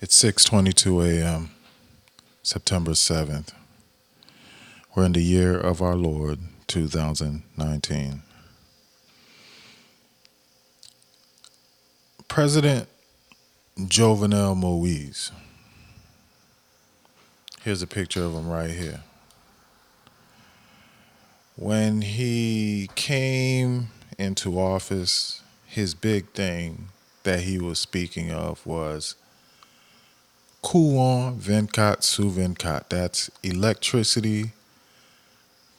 It's 6:22 a.m., September 7th. We're in the year of our Lord, 2019. President Jovenel Moise. Here's a picture of him right here. When he came into office, his big thing that he was speaking of was courant 24 sur 24. That's electricity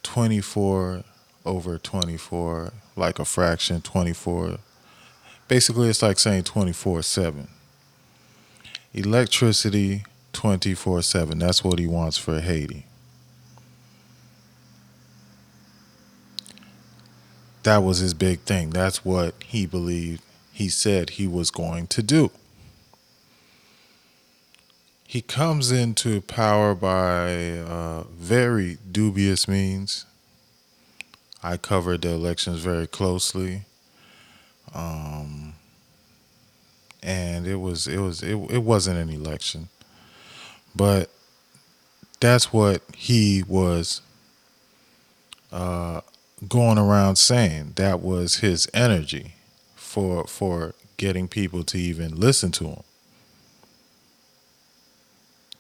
24 over 24, like a fraction 24. Basically, it's like saying 24/7. Electricity 24/7. That's what he wants for Haiti. That was his big thing. That's what he believed he said he was going to do. He comes into power by very dubious means. I covered the elections very closely, um, and it wasn't an election, but that's what he was uh, going around saying. That was his energy for getting people to even listen to him.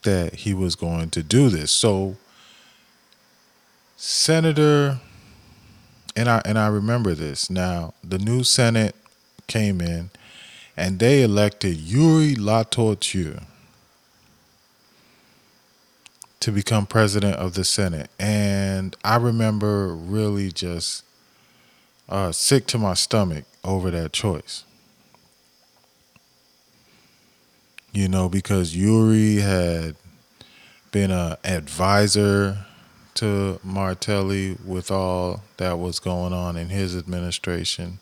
That he was going to do this. So Senator, and I remember this. Now the new Senate came in and they elected Yuri Latortue to become president of the Senate. And I remember really just sick to my stomach over that choice. Because Yuri had been an advisor to Martelli with all that was going on in his administration.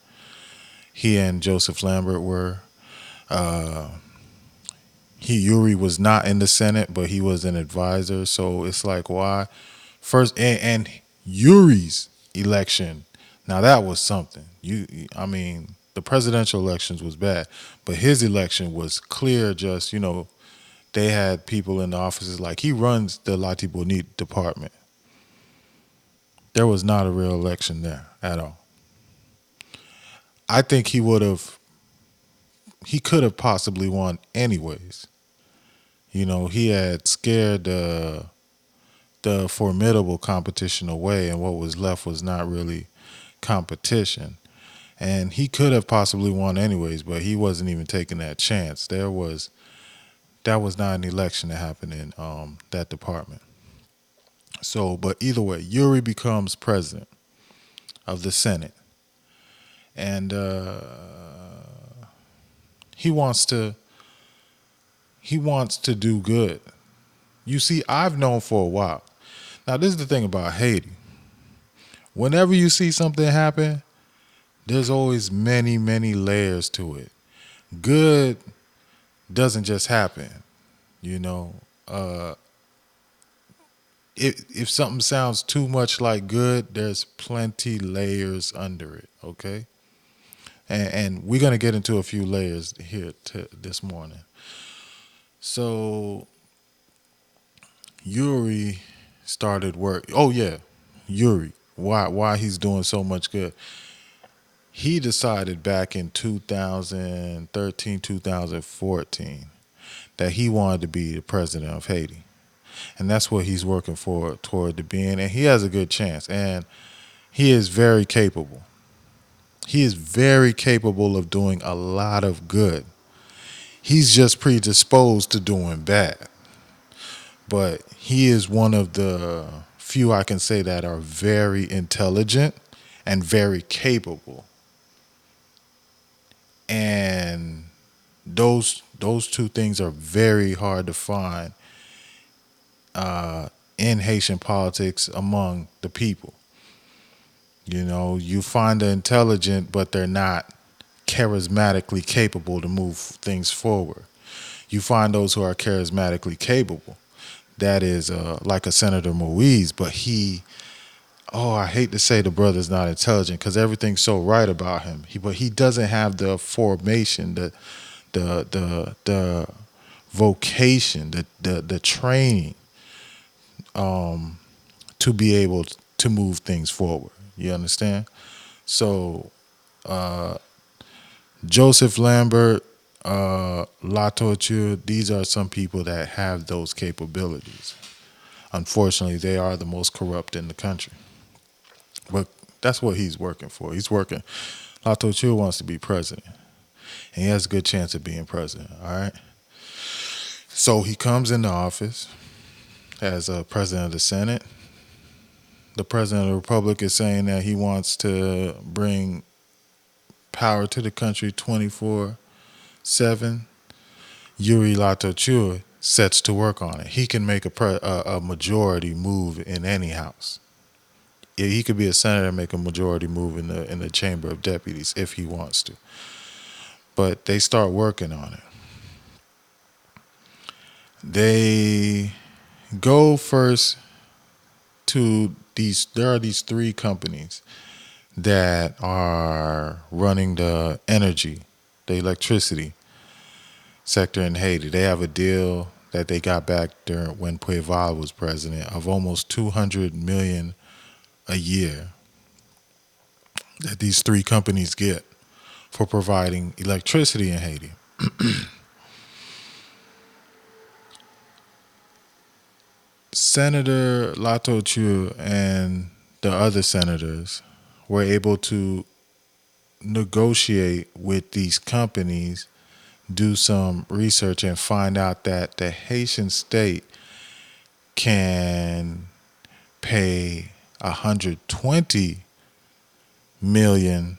He and Joseph Lambert were. Uh, Yuri was not in the Senate, but he was an advisor. So it's like, why? First, and Yuri's election. Now that was something. I mean, the presidential elections was bad, but his election was clear. Just they had people in the offices like he runs the Latibonite department. There was not a real election there at all. I think he could have possibly won anyways. He had scared the formidable competition away, and what was left was not really competition. And he could have possibly won anyways, but he wasn't even taking that chance. That was not an election that happened in that department. So, but either way, Yuri becomes president of the Senate, and he wants to he wants to do good. You see, I've known for a while. Now, this is the thing about Haiti. Whenever you see something happen, there's always many, many layers to it. Good doesn't just happen, you know. Uh, if something sounds too much like good, there's plenty layers under it. Okay, and we're gonna get into a few layers here this morning. So Yuri started work. Oh yeah, Yuri. Why he's doing so much good? He decided back in 2013, 2014 that he wanted to be the president of Haiti. And that's what he's working for toward the being. And he has a good chance. And he is very capable. He is very capable of doing a lot of good. He's just predisposed to doing bad. But he is one of the few I can say that are very intelligent and very capable. And those two things are very hard to find in Haitian politics among the people. You find the intelligent, but they're not charismatically capable to move things forward. You find those who are charismatically capable. That is like a Senator Moise, but I hate to say the brother's not intelligent because everything's so right about him. But he doesn't have the formation, the vocation, the training to be able to move things forward. You understand? So Joseph Lambert, Latour, these are some people that have those capabilities. Unfortunately, they are the most corrupt in the country. But that's what he's working for. He's working. Latour wants to be president, and he has a good chance of being president. All right. So he comes into office as a president of the Senate. The president of the Republic is saying that he wants to bring power to the country 24/7. Yuri Latour sets to work on it. He can make a majority move in any house. Yeah, he could be a senator and make a majority move in the Chamber of Deputies if he wants to. But they start working on it. They go first to these. There are these three companies that are running the energy, the electricity sector in Haiti. They have a deal that they got back during when Pueval was president of almost $200 million a year that these three companies get for providing electricity in Haiti. Senator Latour and the other senators were able to negotiate with these companies, do some research, and find out that the Haitian state can pay 120 million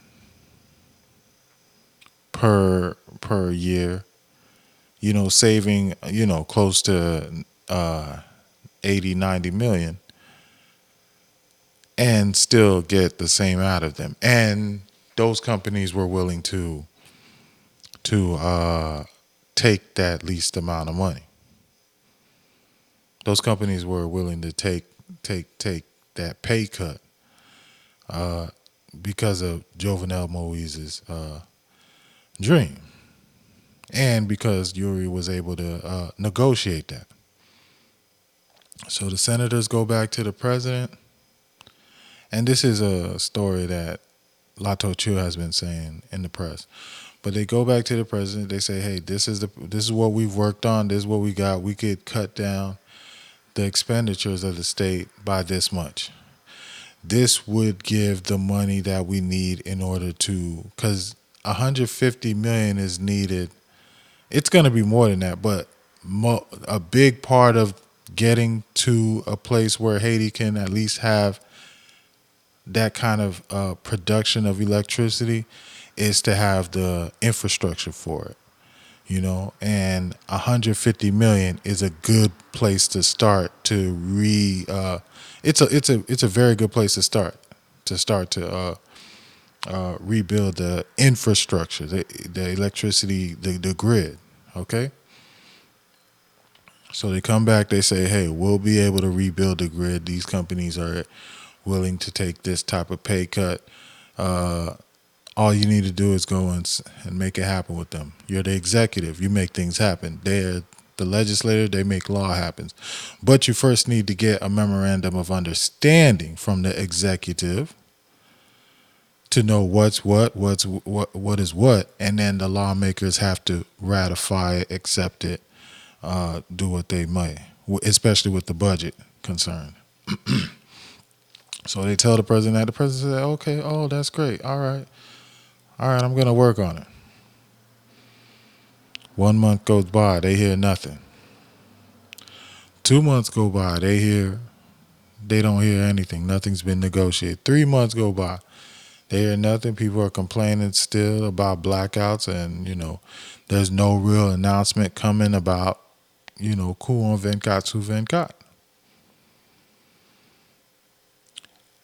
per year, saving, close to 80, 90 million, and still get the same out of them. And those companies were willing to take that least amount of money. Those companies were willing to take that pay cut because of Jovenel Moise's dream, and because Yuri was able to negotiate that. So the senators go back to the president, and this is a story that Latour has been saying in the press. But they go back to the president. They say, "Hey, this is what we've worked on. This is what we got. We could cut down the expenditures of the state by this much. This would give the money that we need in order to, because 150 million is needed. It's going to be more than that, but a big part of getting to a place where Haiti can at least have that kind of production of electricity is to have the infrastructure for it, and 150 million is a good place to start to it's a very good place to start to rebuild the infrastructure, the electricity, the grid. Okay. So they come back, they say, "Hey, we'll be able to rebuild the grid. These companies are willing to take this type of pay cut. All you need to do is go and make it happen with them. You're the executive. You make things happen. They're the legislator. They make law happen. But you first need to get a memorandum of understanding from the executive to know what's what is what, and then the lawmakers have to ratify it, accept it, do what they might, especially with the budget concern." So they tell the president that. The president said, "Okay, oh, that's great. All right, I'm going to work on it." 1 month goes by, they hear nothing. 2 months go by, they don't hear anything. Nothing's been negotiated. 3 months go by, they hear nothing. People are complaining still about blackouts, and there's no real announcement coming about coup on 24 sous 24.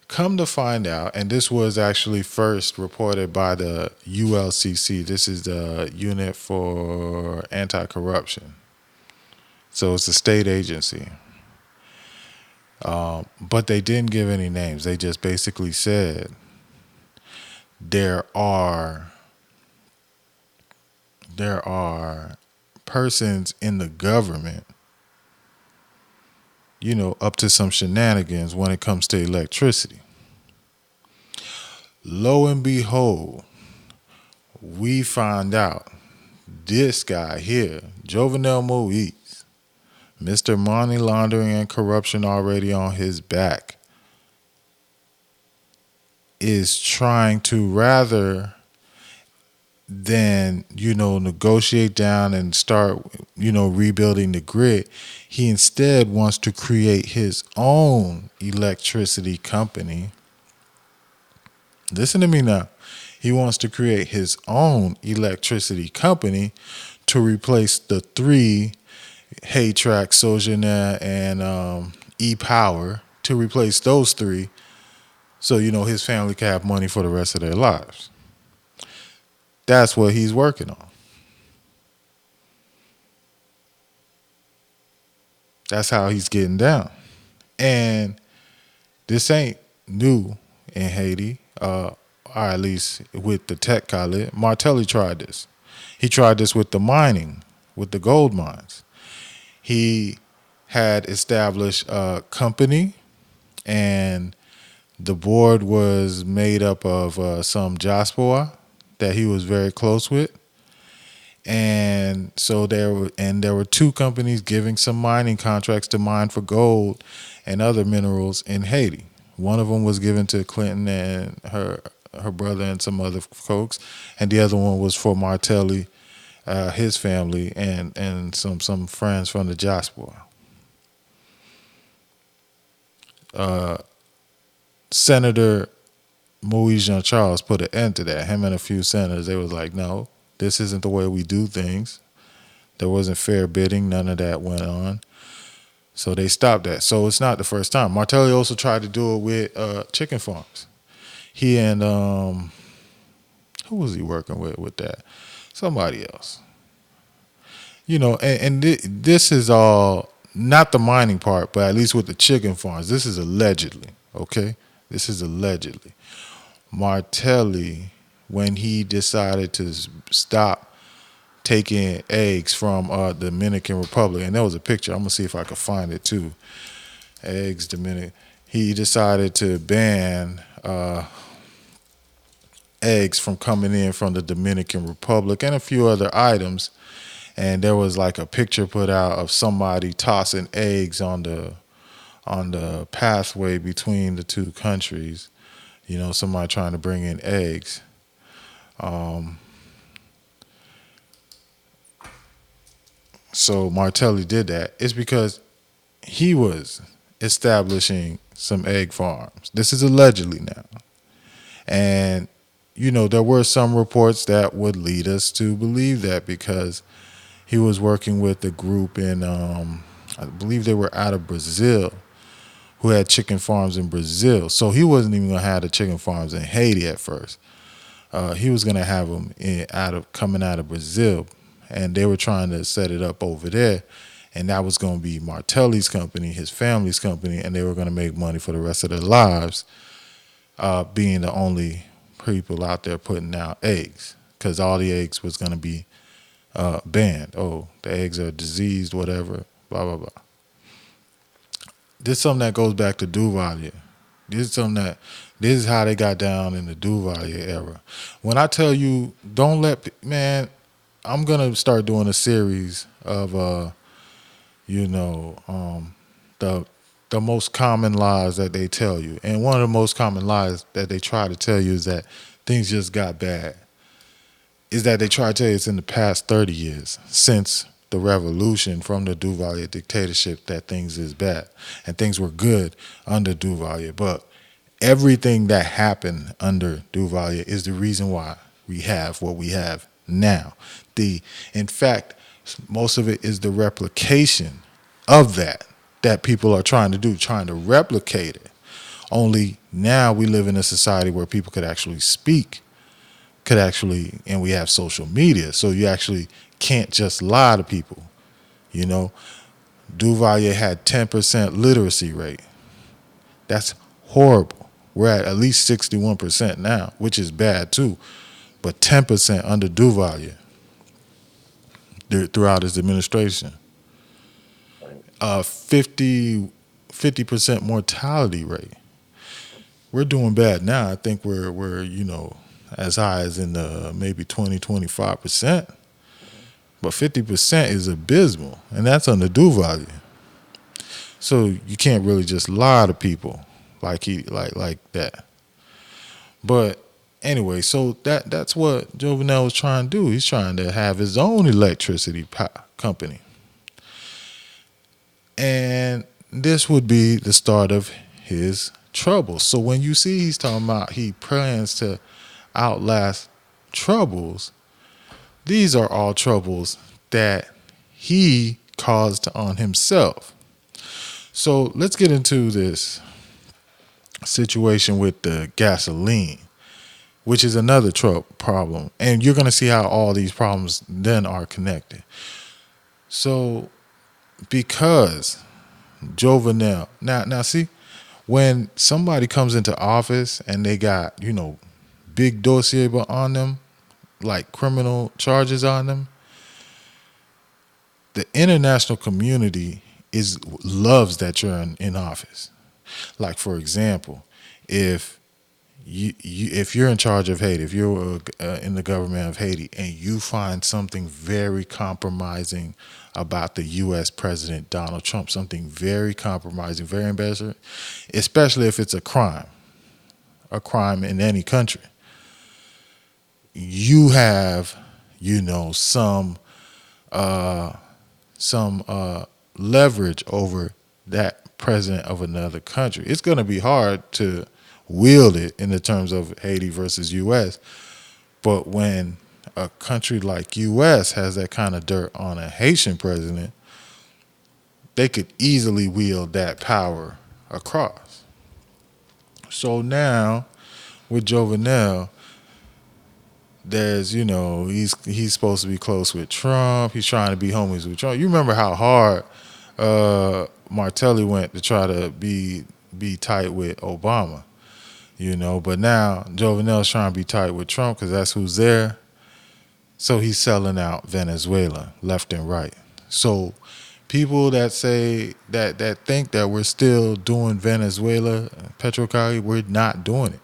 Come to find out, and this was actually first reported by the ULCC. This is the Unit for Anti-Corruption. So it's a state agency. But they didn't give any names. They just basically said there are persons in the government, up to some shenanigans when it comes to electricity. Lo and behold, we find out this guy here, Jovenel Moise, Mr. Money Laundering and Corruption already on his back, is trying to, rather than, negotiate down and start, rebuilding the grid, he instead wants to create his own electricity company. Listen to me now. He wants to create his own electricity company to replace the three Haytrack, Sojourner, and E-Power, to replace those three so, his family can have money for the rest of their lives. That's what he's working on. That's how he's getting down. And this ain't new in Haiti, or at least with the tech Khalid. Martelli tried this. He tried this with the mining, with the gold mines. He had established a company, and the board was made up of some diaspora that he was very close with. And so there were two companies giving some mining contracts to mine for gold and other minerals in Haiti. One of them was given to Clinton and her brother and some other folks, and the other one was for Martelli, his family, and some friends from the diaspora. Senator Moise Jean Charles put an end to that. Him and a few senators, they was like, no, this isn't the way we do things. There wasn't fair bidding. None of that went on. So they stopped that. So it's not the first time. Martelli also tried to do it with chicken farms. He and who was he working with that? Somebody else. This is all not the mining part, but at least with the chicken farms. This is allegedly, okay? This is allegedly. Martelli, when he decided to stop taking eggs from the Dominican Republic, and there was a picture. I'm gonna see if I can find it too. Eggs, Dominican. He decided to ban eggs from coming in from the Dominican Republic and a few other items. And there was like a picture put out of somebody tossing eggs on the pathway between the two countries. Somebody trying to bring in eggs. So Martelli did that. It's because he was establishing some egg farms. This is allegedly now. And, there were some reports that would lead us to believe that, because he was working with a group in, I believe they were out of Brazil, who had chicken farms in Brazil. So he wasn't even going to have the chicken farms in Haiti at first. He was going to have them coming out of Brazil, and they were trying to set it up over there, and that was going to be Martelli's company, his family's company, and they were going to make money for the rest of their lives, being the only people out there putting out eggs, because all the eggs was going to be banned. Oh, the eggs are diseased, whatever, blah, blah, blah. This is something that goes back to Duvalier. This is how they got down in the Duvalier era. When I tell you, I'm going to start doing a series of, the most common lies that they tell you. And one of the most common lies that they try to tell you is that things just got bad. Is that they try to tell you it's in the past 30 years since the revolution from the Duvalier dictatorship that things is bad. And things were good under Duvalier. But everything that happened under Duvalier is the reason why we have what we have now. In fact, most of it is the replication of that people are trying to do, trying to replicate it. Only now we live in a society where people could actually speak, and we have social media, so you actually can't just lie to people. Duvalier had 10% literacy rate. That's horrible. We're at least 61% now, which is bad too, but 10% under Duvalier. throughout his administration. Right. 50% mortality rate. We're doing bad now. I think we're as high as in the maybe 20-25%, Mhm. but 50% is abysmal, and that's on the Duval. So you can't really just lie to people like that. But anyway, so that's what Jovenel was trying to do. He's trying to have his own electricity company, and this would be the start of his trouble. So when you see he's talking about he plans to outlast troubles, these are all troubles that he caused on himself. So let's get into this situation with the gasoline, which is another problem. And you're going to see how all these problems then are connected. So, because Jovenel, now see, when somebody comes into office and they got, big dossier on them, like criminal charges on them, the international community loves that you're in office. Like, for example, if if you're in charge of Haiti, if you're in the government of Haiti, and you find something very compromising about the U.S. President Donald Trump, something very compromising, very embarrassing, especially if it's a crime in any country, you have, some uh, leverage over that president of another country. It's going to be hard to wield it in the terms of Haiti versus U.S. But when a country like U.S. has that kind of dirt on a Haitian president, they could easily wield that power across. So now with Jovenel, there's he's supposed to be close with Trump. He's trying to be homies with Trump. You remember how hard Martelli went to try to be tight with Obama, But now Jovenel's trying to be tight with Trump because that's who's there. So he's selling out Venezuela left and right. So people that say that think that we're still doing Venezuela, Petrocali, we're not doing it.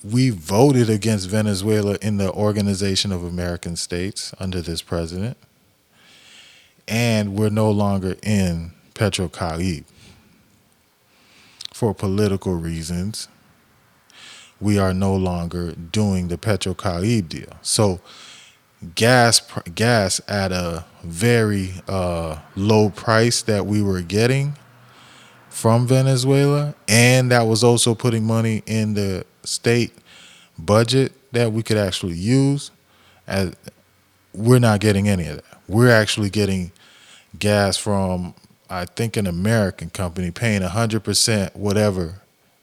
We voted against Venezuela in the Organization of American States under this president, and we're no longer in Petrocali for political reasons. We are no longer doing the Petrocali deal. So gas at a very low price that we were getting from Venezuela, and that was also putting money in the state budget that we could actually use. As we're not getting any of that. We're actually getting gas from, I think, an American company paying 100% whatever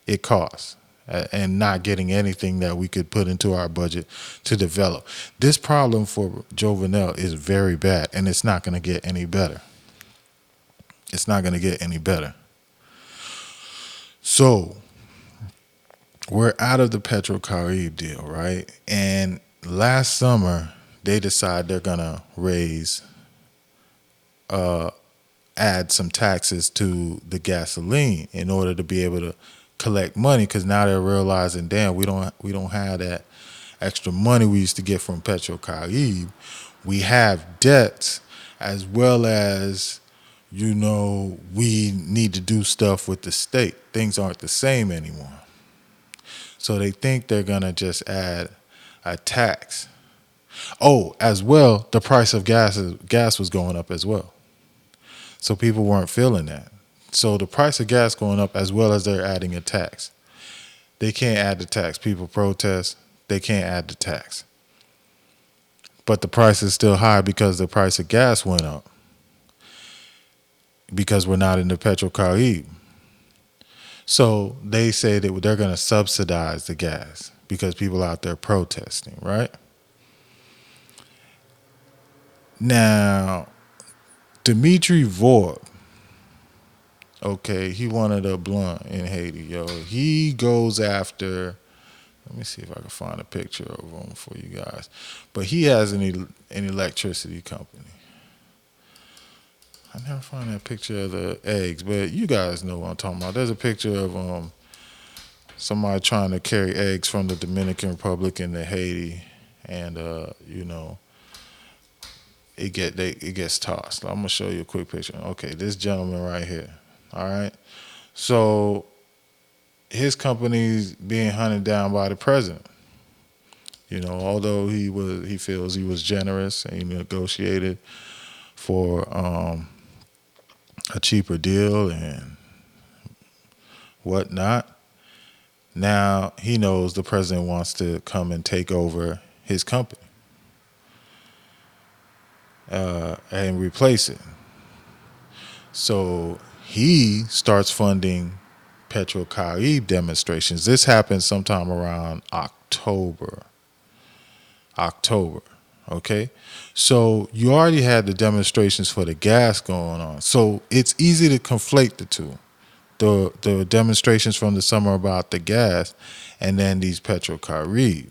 it costs, and not getting anything that we could put into our budget to develop. This problem for Jovenel is very bad, and it's not going to get any better. It's not going to get any better. So we're out of the Petrocaribe deal, right? And last summer, they decide they're going to add some taxes to the gasoline in order to be able to collect money, because now they're realizing, damn, we don't have that extra money we used to get from Petrocaribe. We have debts, as well as we need to do stuff with the state. Things aren't the same anymore. So they think they're gonna just add a tax. Oh, as well, the price of gas was going up as well. So people weren't feeling that. So the price of gas going up, as well as they're adding a tax. They can't add the tax. People protest. They can't add the tax. But the price is still high because the price of gas went up, because we're not in the Petrocaribe. So they say that they're going to subsidize the gas because people out there protesting, right? Now, Dimitri Vorb, okay, he wanted a blunt in Haiti, yo. He goes after Let me see if I can find a picture of him for you guys. But he has an electricity company. I never find that picture of the eggs, but you guys know what I'm talking about. There's a picture of somebody trying to carry eggs from the Dominican Republic into Haiti, and it gets tossed. I'm gonna show you a quick picture. Okay, this gentleman right here. All right, so his company's being hunted down by the president. Although he feels he was generous and he negotiated for a cheaper deal and whatnot. Now he knows the president wants to come and take over his company and replace it. So he starts funding Petro-Caribe demonstrations. This happened sometime around October. Okay? So you already had the demonstrations for the gas going on. So it's easy to conflate the two. The demonstrations from the summer about the gas and then these Petro-Caribe.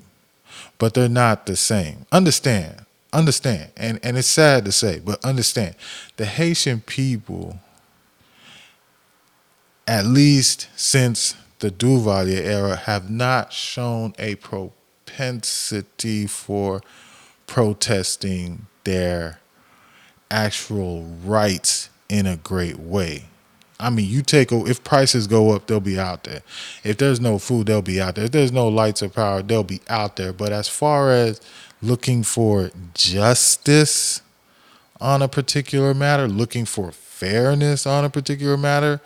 But they're not the same. Understand. And it's sad to say, but understand. The Haitian people, at least since the Duvalier era, have not shown a propensity for protesting their actual rights in a great way. I mean, if prices go up, they'll be out there. If there's no food, they'll be out there. If there's no lights or power, they'll be out there. But as far as looking for justice on a particular matter, looking for fairness on a particular matter,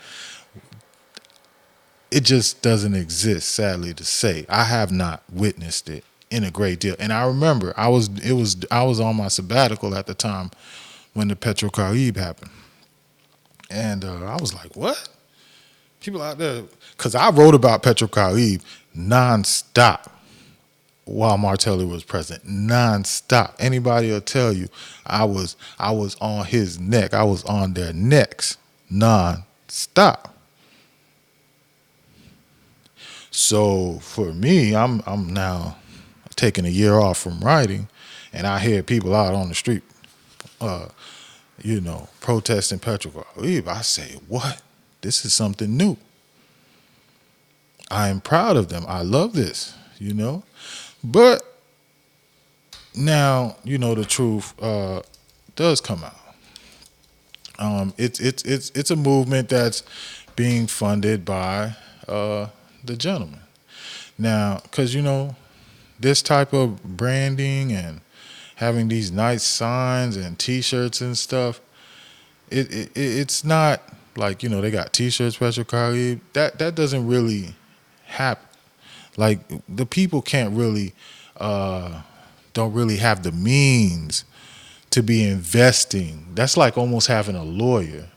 it just doesn't exist, sadly to say. I have not witnessed it in a great deal. And I remember I was on my sabbatical at the time when the Petro-Caribe happened. And I was like, what? People out there, because I wrote about Petro-Caribe nonstop while Martelli was president, nonstop. Anybody will tell you I was on his neck. I was on their necks nonstop. So for me, I'm now taking a year off from writing, and I hear people out on the street, protesting Petro-Caribe. I say, what? This is something new. I am proud of them. I love this. But now, the truth does come out. It's a movement that's being funded by the gentleman. Now, because this type of branding and having these nice signs and T-shirts and stuff, it's not like they got T-shirts, Petro-Caribe. That doesn't really happen. Like the people can't really don't really have the means to be investing. That's like almost having a lawyer.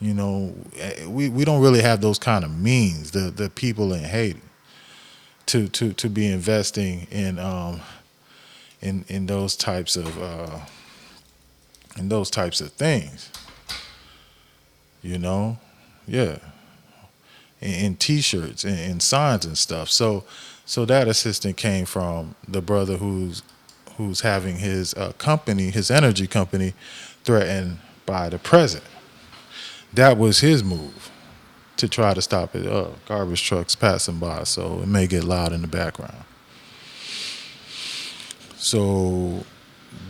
We don't really have those kind of means. The people in Haiti to be investing in those types of things. Yeah, in T-shirts and signs and stuff. So that assistant came from the brother who's having his company, his energy company, threatened by the president. That was his move to try to stop it. Garbage trucks passing by, so it may get loud in the background. So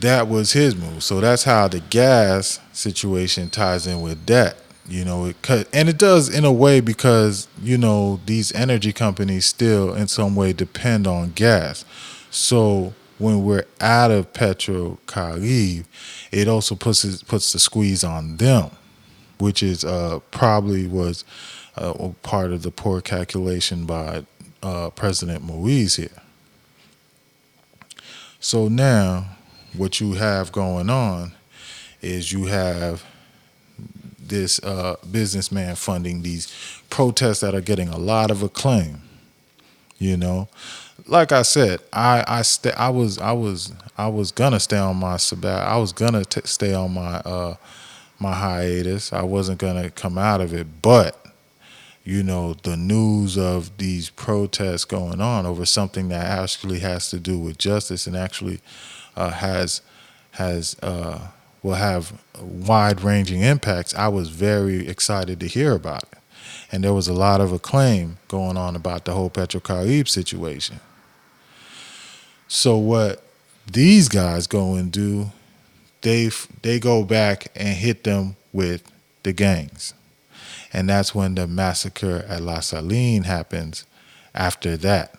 that was his move. So that's how the gas situation ties in with that. And it does in a way because these energy companies still in some way depend on gas. So when we're out of Petro-Caribe, it also puts the squeeze on them, which is probably was part of the poor calculation by President Moise here. So now what you have going on is you have this businessman funding these protests that are getting a lot of acclaim. Like I said, I was gonna stay on my I was gonna stay on my my hiatus. I wasn't gonna come out of it, but the news of these protests going on over something that actually has to do with justice and actually has will have wide ranging impacts, I was very excited to hear about it. And there was a lot of acclaim going on about the whole Petrocaribe situation. So what these guys go and do, they go back and hit them with the gangs. And that's when the massacre at La Saline happens after that,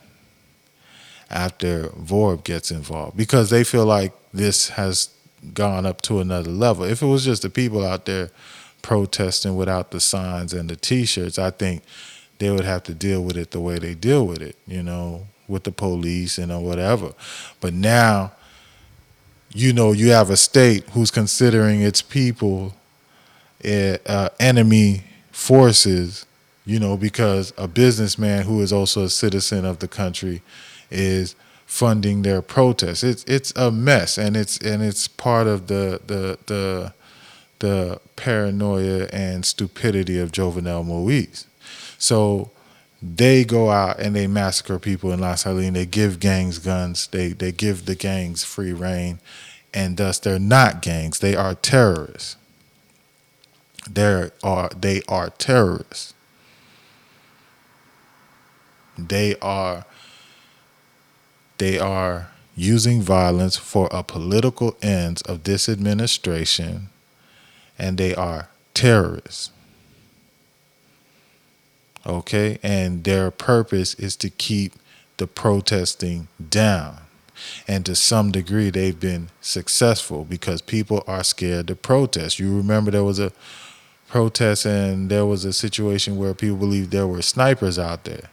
after Vorb gets involved, because they feel like this has gone up to another level. If it was just the people out there protesting without the signs and the T-shirts, I think they would have to deal with it the way they deal with it, with the police and whatever. But now, you have a state who's considering its people enemy forces, because a businessman who is also a citizen of the country is funding their protests. It's a mess, and it's part of the paranoia and stupidity of Jovenel Moise. So they go out and they massacre people in La Saline. They give gangs guns. They give the gangs free reign, and thus they're not gangs. They are terrorists. They are terrorists. They are they are using violence for a political ends of this administration, and they are terrorists. Okay? And their purpose is to keep the protesting down. And to some degree, they've been successful because people are scared to protest. You remember there was a protest and there was a situation where people believed there were snipers out there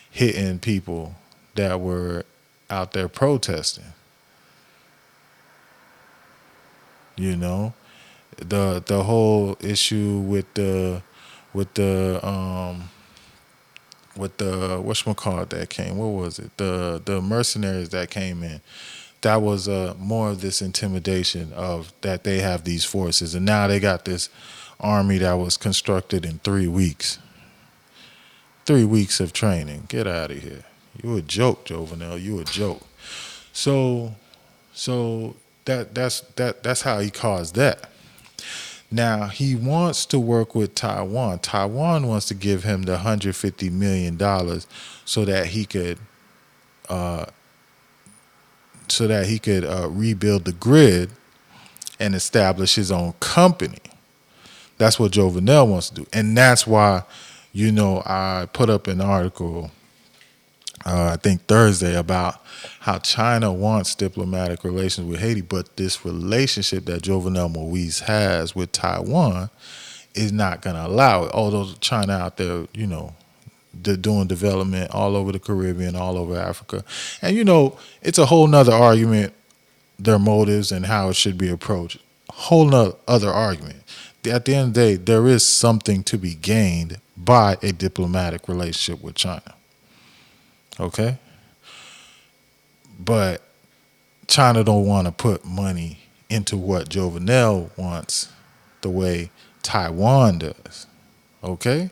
hitting people that were out there protesting. You know, the whole issue with the whatchamacallit that came. What was it? The mercenaries that came in. That was more of this intimidation of that they have these forces, and now they got this army that was constructed in 3 weeks. 3 weeks of training. Get out of here. You a joke, Jovenel. You a joke. So that's how he caused that. Now he wants to work with Taiwan. Taiwan wants to give him the $150 million so that he could rebuild the grid and establish his own company. That's what Jovenel wants to do, and that's why, I put up an article, I think Thursday, about how China wants diplomatic relations with Haiti, but this relationship that Jovenel Moise has with Taiwan is not going to allow it. Although China out there, they're doing development all over the Caribbean, all over Africa. And, it's a whole nother argument, their motives and how it should be approached. Whole nother other argument. At the end of the day, there is something to be gained by a diplomatic relationship with China. Okay? But China don't want to put money into what Jovenel wants the way Taiwan does. Okay?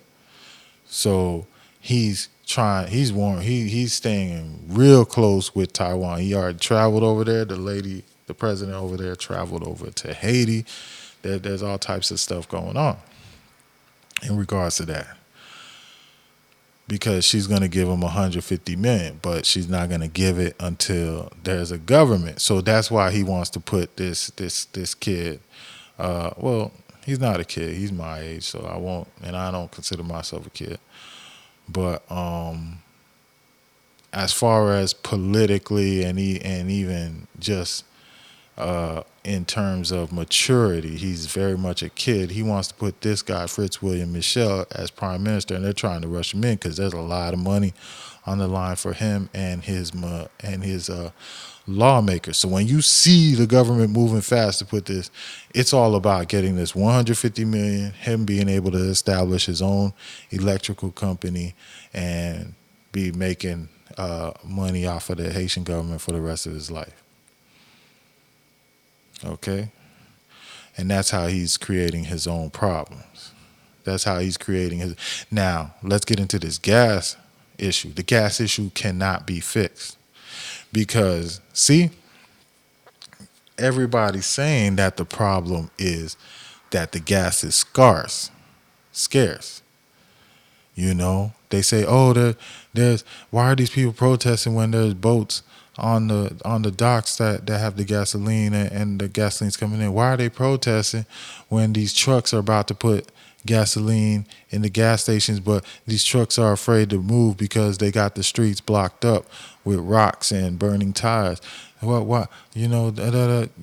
So he's staying real close with Taiwan. He already traveled over there. The president over there traveled over to Haiti. There's all types of stuff going on in regards to that. Because she's going to give him 150 million, but she's not going to give it until there's a government. So that's why he wants to put this kid. Well, he's not a kid. He's my age, so I won't, and I don't consider myself a kid. But as far as politically and even just in terms of maturity, he's very much a kid. He wants to put this guy, Fritz William Michel, as prime minister, and they're trying to rush him in because there's a lot of money on the line for him and his lawmakers. So when you see the government moving fast to put this, it's all about getting this 150 million, him being able to establish his own electrical company and be making money off of the Haitian government for the rest of his life. Okay? And that's how he's creating his own problems. That's how he's creating his. Now, let's get into this gas issue. The gas issue cannot be fixed because, see, everybody's saying that the problem is that the gas is scarce. You know, they say, "Oh, there's why are these people protesting when there's boats on the docks that have the gasoline and the gasoline's coming in? Why are they protesting when these trucks are about to put gasoline in the gas stations, but these trucks are afraid to move because they got the streets blocked up with rocks and burning tires? What you know,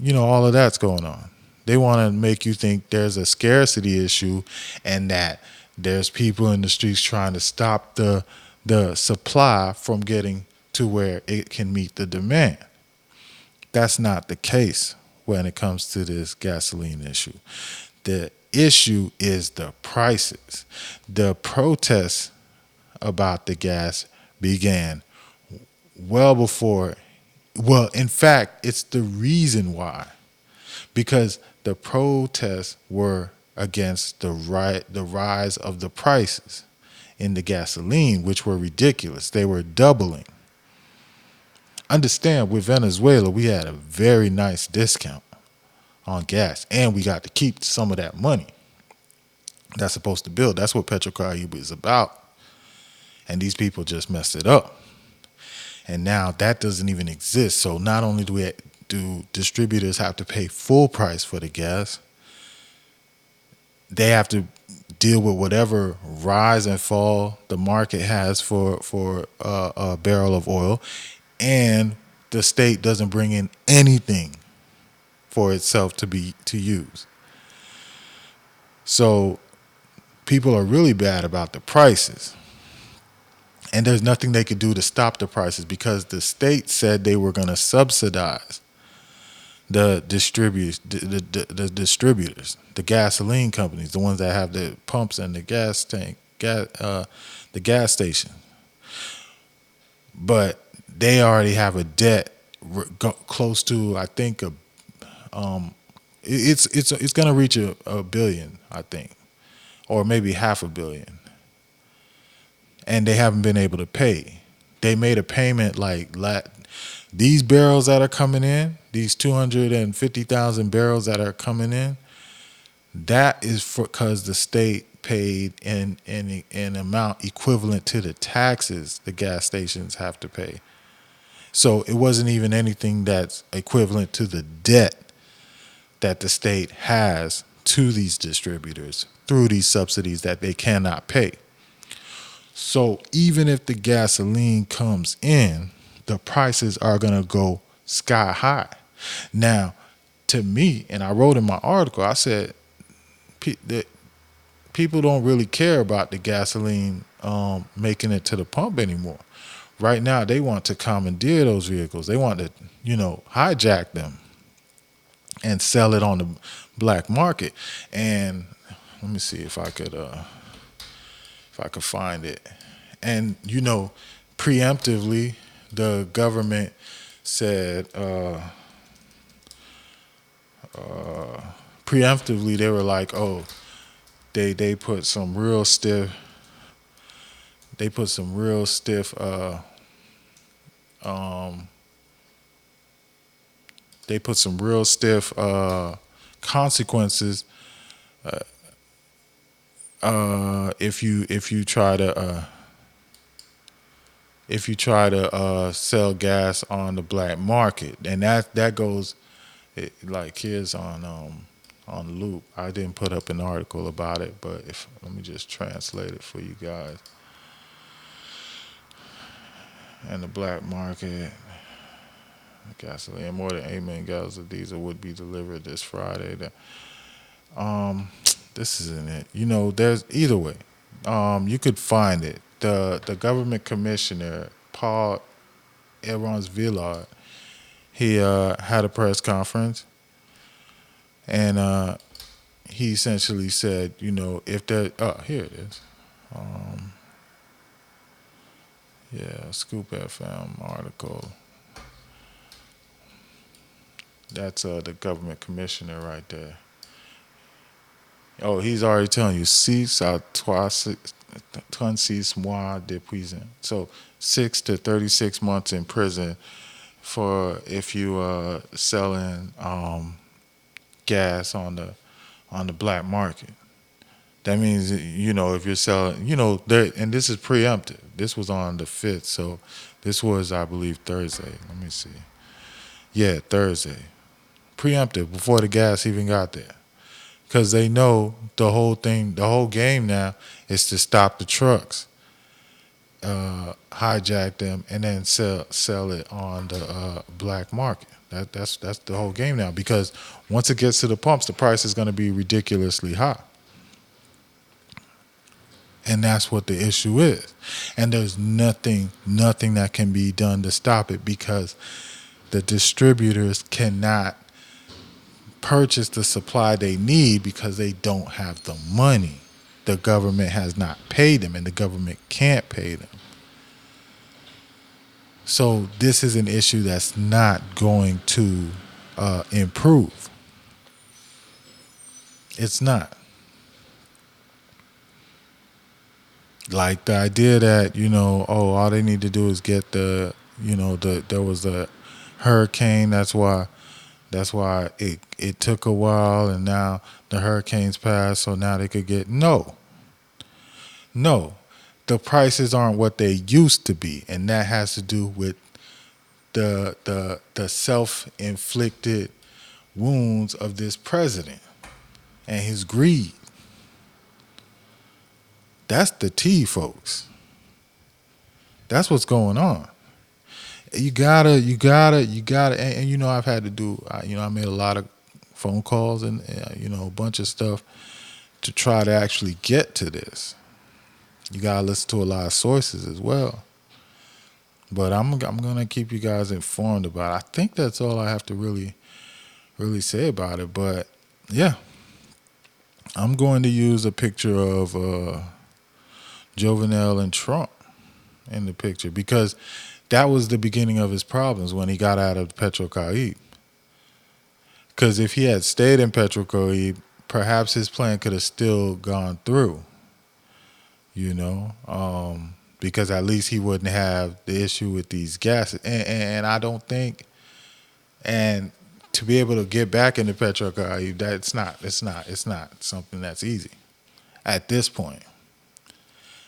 you know, all of that's going on. They want to make you think there's a scarcity issue and that there's people in the streets trying to stop the supply from getting to where it can meet the demand. That's not the case when it comes to this gasoline issue. The issue is the prices. The protests about the gas began well before, well, in fact, it's the reason why. Because the protests were against the rise of the prices in the gasoline, which were ridiculous. They were doubling. Understand, with Venezuela, we had a very nice discount on gas, and we got to keep some of that money that's supposed to build. That's what Petrocaribe is about. And these people just messed it up. And now that doesn't even exist. So not only do distributors have to pay full price for the gas, they have to deal with whatever rise and fall the market has for a barrel of oil, and the state doesn't bring in anything for itself to use. So people are really bad about the prices. And there's nothing they could do to stop the prices because the state said they were going to subsidize the distributors, the gasoline companies, the ones that have the pumps and the gas tank, the gas station. But they already have a debt close to, I think, it's going to reach a billion, I think, or maybe half a billion, and they haven't been able to pay. They made a payment like these barrels that are coming in, these 250,000 barrels that are coming in, that is because the state paid an amount equivalent to the taxes the gas stations have to pay. So it wasn't even anything that's equivalent to the debt that the state has to these distributors through these subsidies that they cannot pay. So even if the gasoline comes in, the prices are going to go sky high. Now, to me, and I wrote in my article, I said that people don't really care about the gasoline making it to the pump anymore. Right now, they want to commandeer those vehicles. They want to, hijack them and sell it on the black market. And let me see if I could find it. And preemptively, the government said preemptively they were like, oh, they put some real stiff um, they put some real stiff consequences if you try to sell gas on the black market. And that goes like here's on Loop. I didn't put up an article about it, but let me just translate it for you guys. And the black market, gasoline, more than 8 million gallons of diesel would be delivered this Friday. This isn't it. There's either way. You could find it. The government commissioner, Paul Erons Villard, he had a press conference, and he essentially said, if there, here it is. Scoop FM article. That's the government commissioner right there. Oh, he's already telling you six à trois 36 mois de prison. So 6 to 36 months in prison for if you selling gas on the black market. That means if you're selling there, and this is preemptive. This was on the 5th, so this was I believe Thursday. Let me see. Yeah, Thursday. Preemptive before the gas even got there. Because they know the whole game now is to stop the trucks, hijack them, and then sell it on the black market. That's the whole game now. Because once it gets to the pumps, the price is going to be ridiculously high, and that's what the issue is. And there's nothing that can be done to stop it because the distributors cannot purchase the supply they need because they don't have the money. The government has not paid them, and the government can't pay them. So this is an issue that's not going to improve. It's not. Like the idea that all they need to do is get there was a hurricane. That's why it took a while, and now the hurricanes passed, so now they could get no. The prices aren't what they used to be, and that has to do with the self-inflicted wounds of this president and his greed. That's the T, folks. That's what's going on. You gotta, and I've had to do, I made a lot of phone calls and a bunch of stuff to try to actually get to this. You gotta listen to a lot of sources as well. But I'm gonna keep you guys informed about it. I think that's all I have to really say about it. But yeah, I'm going to use a picture of Jovenel and Trump in the picture because that was the beginning of his problems when he got out of Petrocaribe. Because if he had stayed in Petrocaribe, perhaps his plan could have still gone through. You know, because at least he wouldn't have the issue with these gases. And I don't think, and to be able to get back into Petrocaribe, it's not something that's easy at this point.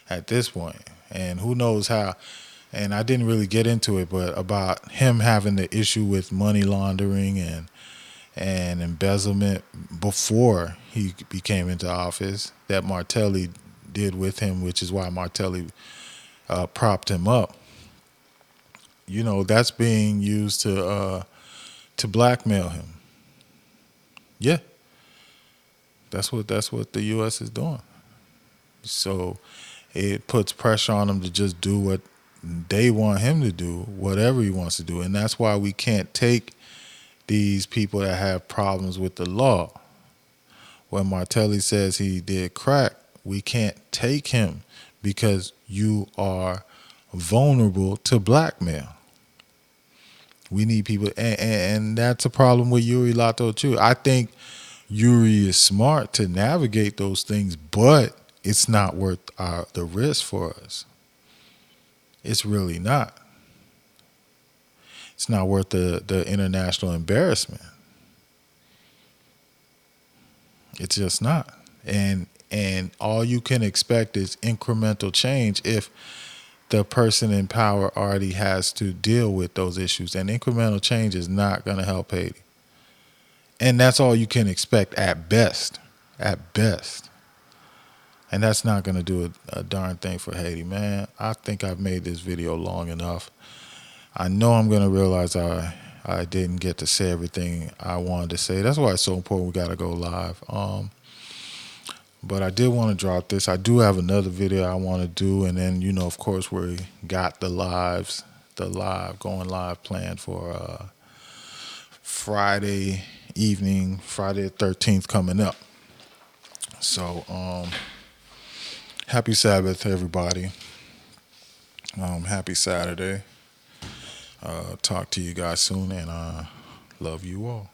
At this point, and who knows how. And I didn't really get into it, but about him having the issue with money laundering and embezzlement before he became into office that Martelli did with him, which is why Martelli propped him up. That's being used to blackmail him. Yeah, that's what the U.S. is doing. So it puts pressure on him to just do what they want him to do, whatever he wants to do, and that's why we can't take these people that have problems with the law. When Martelli says he did crack, we can't take him because you are vulnerable to blackmail. We need people, and that's a problem with Yuri Lato too. I think Yuri is smart to navigate those things, but it's not worth the risk for us. It's really not. It's not worth the international embarrassment. It's just not. And all you can expect is incremental change if the person in power already has to deal with those issues. And incremental change is not going to help Haiti. And that's all you can expect at best. At best. And that's not going to do a darn thing for Haiti, man. I think I've made this video long enough. I know I'm going to realize I didn't get to say everything I wanted to say. That's why it's so important we got to go live. But I did want to drop this. I do have another video I want to do. And then, of course, we got the going live planned for Friday evening, Friday the 13th coming up. So, happy Sabbath, everybody. Happy Saturday. Talk to you guys soon, and love you all.